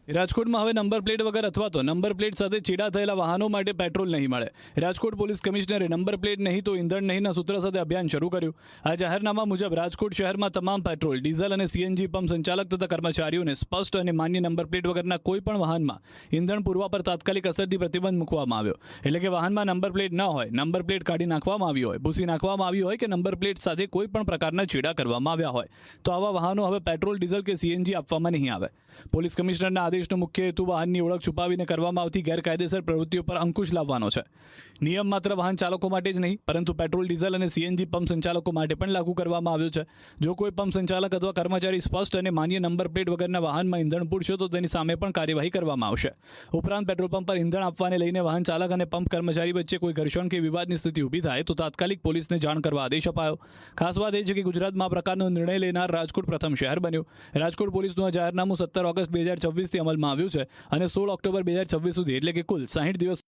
રાજકોટમાં હવે number plate વગર અથવા તો નંબર પ્લેટ સાથે ચેડા થયેલા વાહનો માટે પેટ્રોલ નહીં મળે. રાજકોટ પોલીસ કમિશનરે નંબર પ્લેટ નહીં તો ઇંધણ નહીંના સૂત્ર સાથે અભિયાન શરૂ કર્યું. આ જાહેરનામા મુજબ રાજકોટ શહેરમાં તમામ પેટ્રોલ, ડીઝલ અને સીએનજી પંપ સંચાલક તથા કર્મચારીઓને સ્પષ્ટ અને માન્ય નંબર પ્લેટ વગરના કોઈ પણ વાહનમાં ઇંધણ પૂરવા પર તાત્કાલિક અસરથી પ્રતિબંધ મૂકવામાં આવ્યો. એટલે કે વાહનમાં નંબર પ્લેટ ન હોય, નંબર પ્લેટ કાઢી નાખવામાં આવી હોય, ભૂસી નાખવામાં આવી હોય કે નંબર પ્લેટ સાથે કોઈ પણ પ્રકારના ચેડા કરવામાં આવ્યા હોય તો આવા વાહનો હવે પેટ્રોલ, ડીઝલ કે સીએનજી આપવામાં નહીં આવે. પોલીસ કમિશનરના આદેશનો મુખ્ય હેતુ વાહનની ઓળખ છુપાવીને કરવામાં આવતી ગેરકાયદેસર પ્રવૃત્તિઓ પર અંકુશ લાવવાનો છે. નિયમ માત્ર વાહન ચાલકો માટે જ નહીં પરંતુ પેટ્રોલ, ડીઝલ અને સીએનજી પંપ સંચાલકો માટે પણ લાગુ કરવામાં આવ્યો છે. જો કોઈ પંપ સંચાલક અથવા કર્મચારી સ્પષ્ટ અને માન્ય નંબર પ્લેટ વગરના વાહનમાં ઇંધણ પૂરશે તો તેની સામે પણ કાર્યવાહી કરવામાં આવશે. ઉપરાંત પેટ્રોલ પંપ પર ઇંધણ આપવાને લઈને વાહન ચાલક અને પંપ કર્મચારી વચ્ચે કોઈ ઘર્ષણ કે વિવાદની સ્થિતિ ઊભી થાય તો તાત્કાલિક પોલીસને જાણ કરવા આદેશ અપાયો. ખાસ વાત એ છે કે ગુજરાતમાં આ પ્રકારનો નિર્ણય લેનાર રાજકોટ પ્રથમ શહેર બન્યું. રાજકોટ પોલીસનું આ જાહેરનામું 17 ઓગસ્ટ 2026થી અમલમાં આવ્યું છે અને 16 ઓક્ટોબર 2026 સુધી એટલે કે કુલ 60 દિવસ